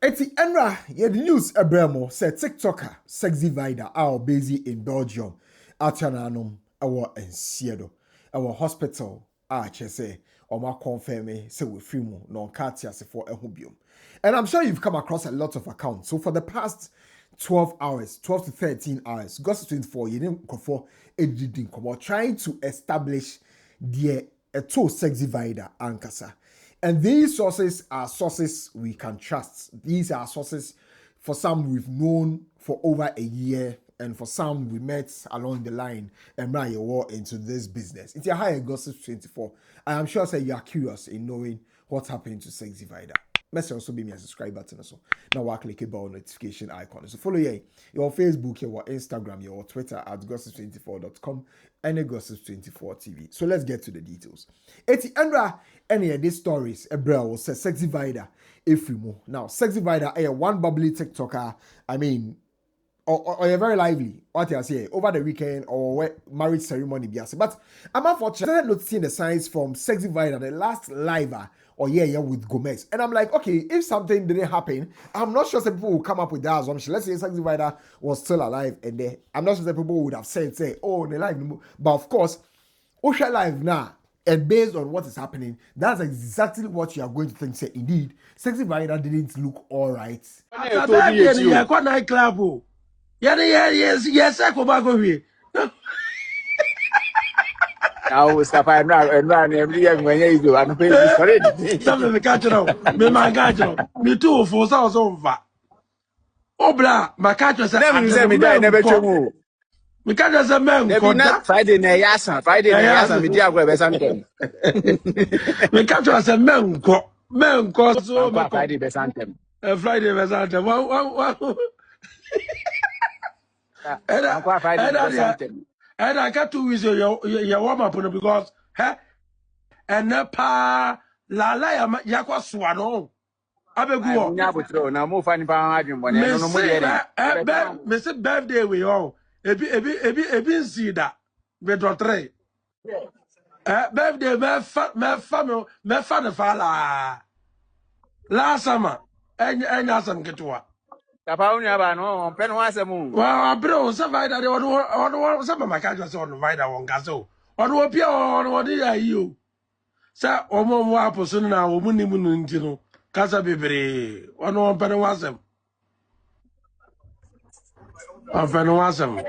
Eti Enra, the news Ebremo said TikToker Sexy VIDA are busy in Belgium. Atiananum our ensiedo. Our hospital chese or ma confirm say we free mo non katias for a hubium. And I'm sure you've come across a lot of accounts. So for the past 12 hours, 12 to 13 hours, Gossip 24, you didn't go for editing come trying to establish the a Sexy VIDA ankasa. And these sources are sources we can trust. These are sources, for some we've known for over a year, and for some we met along the line and ran your war into this business. It's a higher Gossip 24. I am sure you are curious in knowing what's happening to Sexy VIDA. Message also be me a subscribe button also. Now I click about notification icon. So follow your Facebook, your Instagram, your Twitter at gossip24.com and gossip24 TV. So let's get to the details. Eti Andra any of these stories Ebra says Sexy VIDA Ifrimo. Now Sexy VIDA one bubbly TikToker. I mean or you're very lively, what I say, over the weekend or marriage ceremony. But I'm unfortunately noticing the signs from Sexy VIDA, the last liver or yeah with Gomez. And I'm like, okay, if something didn't happen, I'm not sure some people will come up with that assumption. Let's say Sexy VIDA was still alive and I'm not sure that people would have said, oh, the live. But of course, Osha live now. And based on what is happening, that's exactly what you are going to think. Say, indeed, Sexy VIDA didn't look all right. Yes, I go back over here. Now, stop. I'm not every young when you do. I'm paying for it. Something to catch up. Me, my catch up. Me too, for so over. Oh, blah, my catch was a never true. Me catch as a man. Friday, Nayasa, Friday, Nayasa, me dear, where something. Me catch as a man. Man, cause so Friday, Besantem. Friday, Besantem. One. And I got 2 weeks your warm up because and pa la yakwa swano abegu na mo fani pa adwon bone no mo de me say birthday we all ebi see that we do 3 birthday me fa ne fa la summer enya sam ketwa Papa unya ba no pen ho asemu wa bro so VIDA de on so mama ka just on VIDA won ga so on pia on de ya yi o sa omo mo aposo na omu ni mu nti no kasa bebre on pen ho asem pen ho asem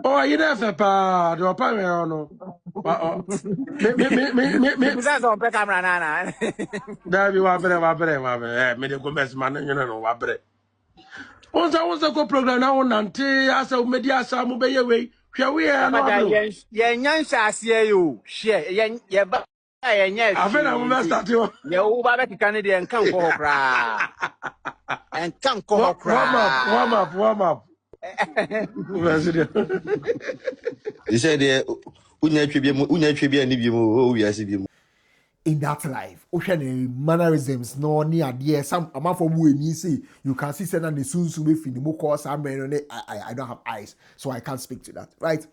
oh you dey fe pa de opa me no me say so pe camera na da bi wa bre me de go mes man no wa bre once go program na won nante asa media asa mo be ye we hwe we no ye nyan hyase yo hwe ye ba ye nya fi afena mo start yo ye wo ba be kika ne de enkan ko hokra enkan ko hokra warm up He said, unya twebia ni bi mu o wiase bi mu. In that life, ocean mannerisms no near dear some amount for me say you can see send the soon be finimo cause I don't have eyes, so I can't speak to that, right?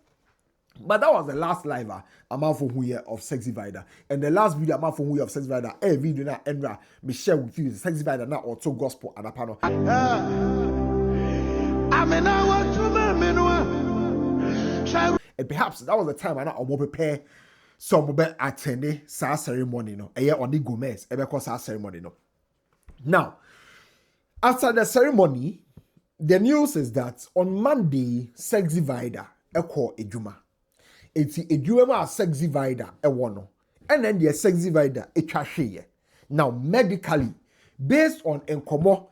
But that was the last live amount for who of Sexy VIDA. And the last video amount for who of Sexy VIDA, video na Enra me share with you Sexy VIDA na auto gospel and a panel. And perhaps that was the time I will prepare some will attend sa ceremony no. Eye oni Gomez ebe ko sa ceremony no. Now, after the ceremony, the news is that on Monday, Sexy VIDA ekọ edwuma. Eti edwuma ma Sexy VIDA ewo no. And then the Sexy VIDA etwa hweye. Now, medically, based on enkomo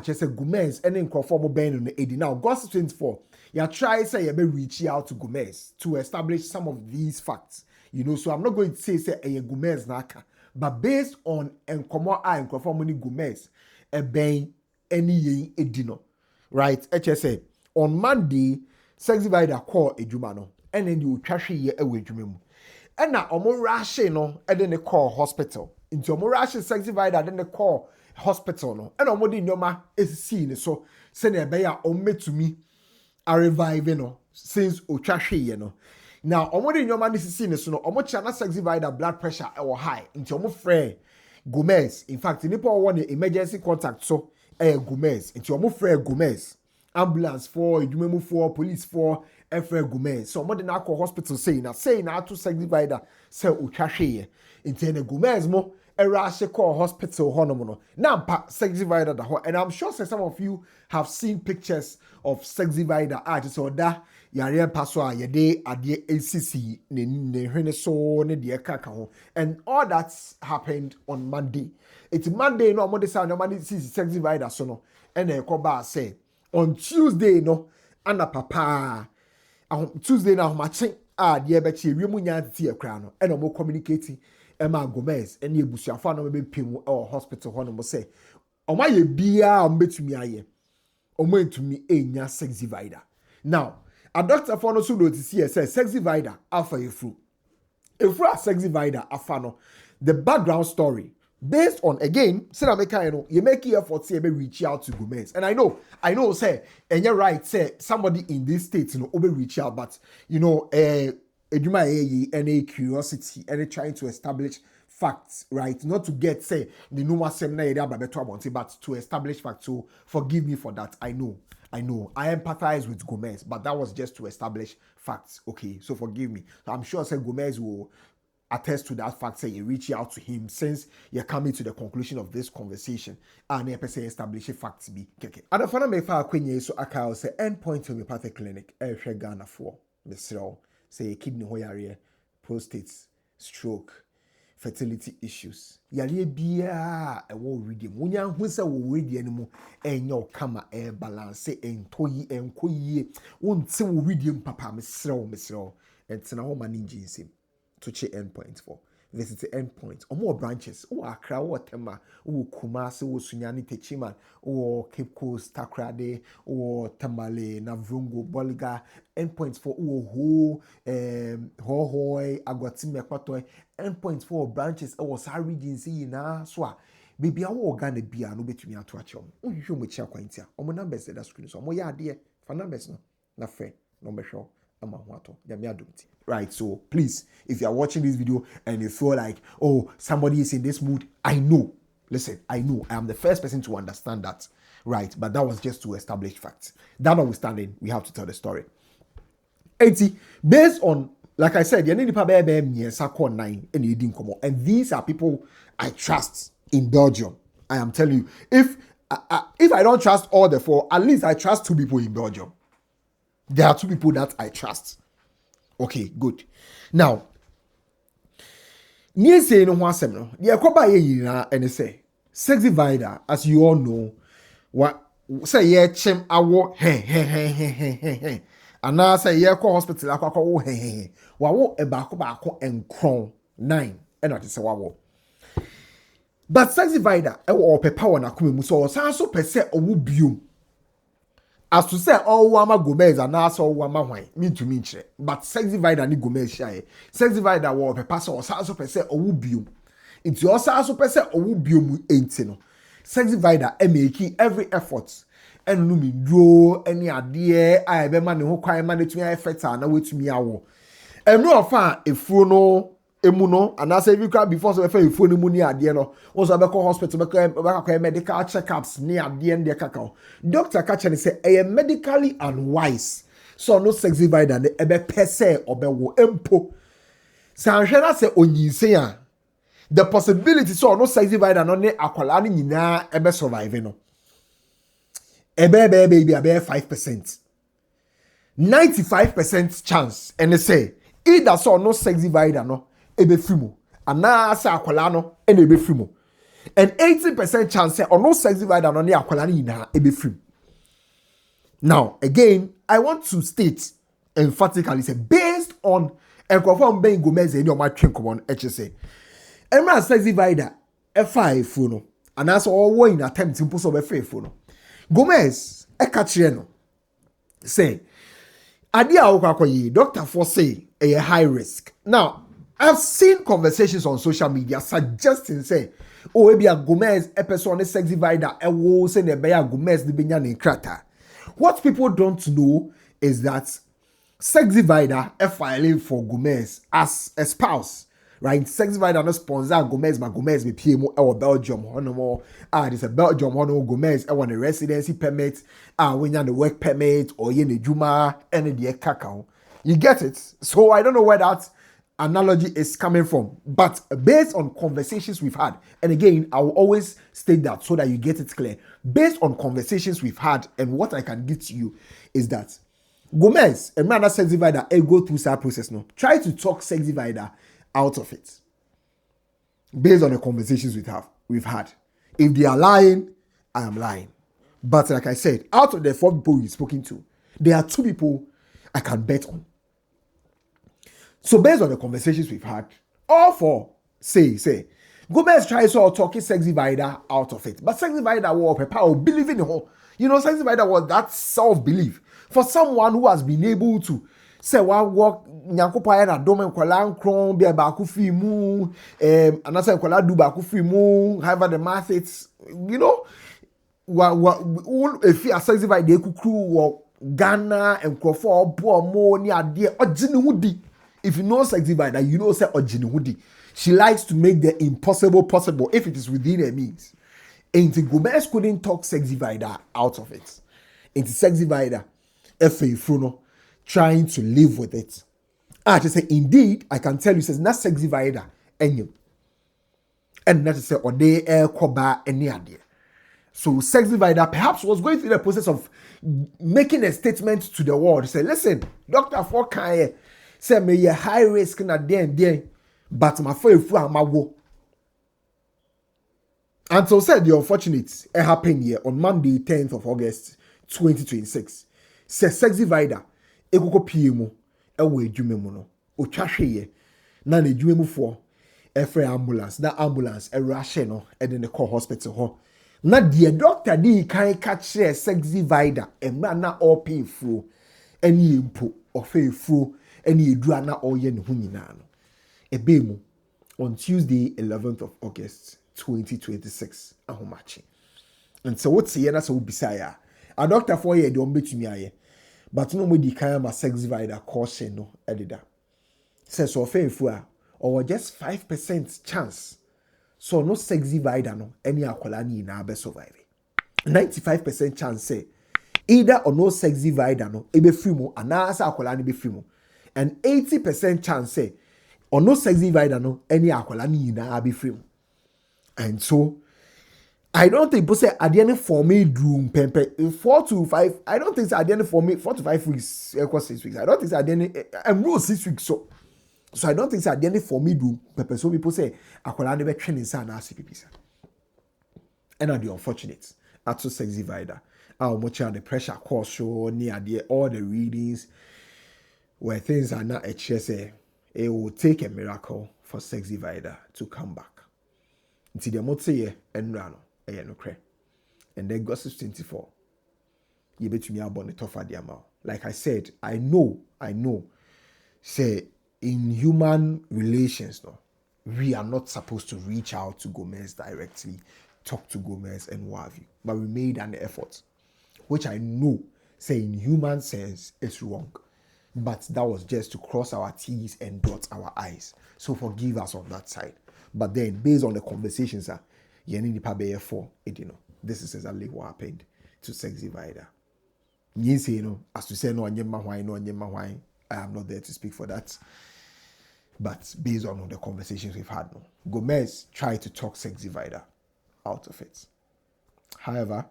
just Gomez and enkrofo mo ben no edi. Now, Gossip 24, you try say you be reach out to Gomez to establish some of these facts. You know, so I'm not going to say a Gomez naka, but based on enkomo enkrofo mo ni Gomez ben any edino, right? HSA on Monday, Sexy VIDA call edwuma no, and then you twa hweye ewe edwuma mu. And now omo rashe no, and then they call hospital. Into omo rashe Sexy VIDA, then they call hospital no. And omo di nyoma is seen so send a beya ome to me a revive no since otwa hweye no. Now omo di nyoma ni seen so no omo chana Sexy VIDA blood pressure or high. Into omo frɛ Gomez. In fact, nipa want emergency contact so Gomez nti omo frɛ Gomez ambulance for edwumemu for police for frɛ Gomez so omo de na akɔ hospital say na ato Sexy VIDA say otwa hweye nti na Gomez mo erashe call hospital honom no na mpa Sexy VIDA da ho and I'm sure some of you have seen pictures of Sexy VIDA just oda yare mpa so a yede ade ACC ne hwene so ne de kaka ho and all that happened on Monday. It's Monday no amode say no Monday see Sexy VIDA so no and e ko ba say on Tuesday no ana papa Tuesday na homache de be che wiemu nya tete akra no and omo communicating Emma Gomez and ebusuafo no be pim hospital ho no mo say omo ye bia omo betumi aye omo entumi enya Sexy VIDA. Now a doctor for no so notice here say Sexy VIDA afa efru a Sexy VIDA afa no the background story based on again say na make you make effort say be reach out to Gomez and I know say and you're right say somebody in this state be reach out but any curiosity any trying to establish facts, right? Not to get say the number seminar but to establish facts. So forgive me for that. I know. I empathize with Gomez, but that was just to establish facts. Okay, so forgive me. I'm sure say Gomez will attest to that fact. Say you reach out to him since you're coming to the conclusion of this conversation and you say establish facts be keke. And the final me fa kwenye so aka say endpoint homeopathic clinic Ghana for Mr. say kidney hoyare, prostate, stroke, fertility issues. Yare bia e wo ready. Munya hu se wo ready animo enyo kama balance entoyi enkoyi. Wonte wo ready papa mesrew. Entina ho manage nsem. To check endpoints for. Visit the endpoints. Or more branches. O Accra, o Tema, o Kumasi, o Sunyani Techiman, o Cape Coast, Takrade, o Tamale, Navrungo, Bolga. Endpoints for o Hohoy, Agwatime, Kwatoy. Endpoints for branches. O was region see na swa. Baby, I will gonna be a no bet me to a chum. Oh, you show me check quintia. O my numbers that screen. So, my idea for numbers no. Na fair. Number show. Right, so please, if you are watching this video and you feel like, oh, somebody is in this mood, I know. Listen, I know. I am the first person to understand that. Right, but that was just to establish facts. That notwithstanding, we have to tell the story. 80, based on, like I said, and these are people I trust in Belgium. I am telling you, if I don't trust all the four, at least I trust 2 people in Belgium. There are 2 people that I trust. Okay, good. Now, near saying no one seminar, the Akoba Yina and say, Sexy VIDA, as you all know, what say ye chem awo he. And now say ye call hospital akwa he. Wawo ebako and crown 9. And not say wawo. But Sexy VIDA, or pepa na kume so so per se owu biom. As to say, oh, Wama Gomez and also Wama Wine, mean to mean, but Sexy VIDA ni Gomez shy. Sexy VIDA war a pass or Sasso per se or wubium. It's your Sasso per se or wubium ain't. Sexy VIDA make every effort. And no me draw any idea. I be man who cry money to me effect and away to me. And no affair if you know. Emuno and I say you can before so if phone money at the end also be hospital be medical checkups near the end the cacao. Doctor catch and say I am medically unwise. So no Sexy VIDA ne ebe pese obewo empo. Sanhwe say onyin say the possibility so no Sexy VIDA no ne akwala ni nyina ebe survive no. Ebe baby 5%. 95% chance and they say either so no Sexy VIDA no ebe frimo ana sa akwala no ene ebe frimo and 80% chance say no Sexy VIDA no ne akwala ni na ebe frim. Now again I want to state emphatically say based on Ekwafo Ben Gomez any o ma twen common HSA emra Sexy VIDA F5 no ana so all in attempt to so be faithful no Gomez e ka kire no say ade a akoyi doctor for say a high risk. Now I've seen conversations on social media suggesting say, oh, maybe a Gomez episode Sexy VIDA wo say ne be a Gomez the benya ne krata. What people don't know is that Sexy VIDA filing for Gomez as a spouse, right? Sexy Vida no sponsor Gomez, but Gomez be PMO or Belgium, Honomo. There's a Belgium, Hono Gomez, I want a residency permit, when you're on the work permit, or you the Juma, and the cacao. You get it? So I don't know where that analogy is coming from, but based on conversations we've had, and again, I will always state that so that you get it clear. Based on conversations we've had, and what I can give to you is that Gomez, a man that Sexy Vida, go through that process now. Try to talk Sexy Vida out of it. Based on the conversations we've had. If they are lying, I am lying. But like I said, out of the 4 people we've spoken to, there are 2 people I can bet on. So based on the conversations we've had, all 4 say, Gomez tries to talk Sexy Vida out of it. But Sexy Vida will prepare believe in the whole. You know, Sexy Vida was that self-belief. For someone who has been able to say, "Well, walk nyankopa na dome nkwala nkron bia ba ku fi mu and I say nkwala du ba ku fi mu however the math it's you know if you Sexy Vida kukru wo Ghana and Crawford obo mo ni ade ogine hudi. If you know Sexy Vida, you know say ogine hudi. She likes to make the impossible possible if it is within her means. And Gomez couldn't talk Sexy Vida out of it. Into Sexy Vida Fruno, trying to live with it. I just say, indeed, I can tell you, says not Sexy Vida, and you. And not to say, or they air koba any idea. So Sexy Vida perhaps was going through the process of making a statement to the world. Say, listen, Dr. Fokai, say me a high risk na day, but my friend my wo. And so said the unfortunate it happened here on Monday, 10th of August, 2026. Say Sexy Vida ekoko piemu ewe adwuma mu no otwahwe ye na na adwuma mu fo efre ambulance na ambulance rush no e de ne call hospital ho na the doctor dey kan catch Sexy Vida emra na all pay fro eni empo ofe fro eni edura na oye ne ho nyina no ebe mu on Tuesday 11th of August 2026 ahomachi. And so what's here na so bisaya a doctor for ye de ombetumi aye but no me kind ma Sexy Vida caution no edida says so faithful or just 5% chance so no Sexy Vida no any akwala ni na be survive 95% chance say either or no Sexy Vida no ebe free mo anasa akwala ni be free mo and 80% chance say or no Sexy Vida no any akwala ni na be free mo. And so I don't think people say at the end for me room 4 to 5. I don't think at the end for me 4 to 5 weeks equals 6 weeks. I don't think at the end I'm rule 6 weeks so I don't think at the end for me room pepper. So people say I could never train in sana CPP. And are the unfortunate at so Sexy Vida. How much the pressure course show near the all the readings where things are not a say it will take a miracle for Sexy Vida to come back. Until the mote and rano. And then Gossip 24. You bet me about the tougher the amount. Like I said, I know. Say in human relations, no, we are not supposed to reach out to Gomez directly, talk to Gomez and what have you. But we made an effort, which I know, say in human sense, it's wrong. But that was just to cross our T's and dot our I's. So forgive us on that side. But then, based on the conversations, this is exactly what happened to Sexy Vida. As to say no, I am not there to speak for that. But based on the conversations we've had, Gomez tried to talk Sexy Vida out of it. However,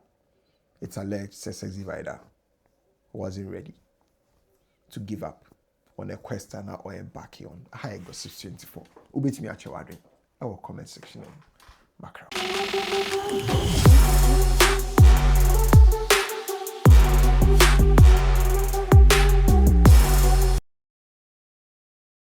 it's alleged that Sexy Vida wasn't ready to give up on a question or embarking on high Gossip 24. Ubetimi achewadre. Our comment section. Magraheb.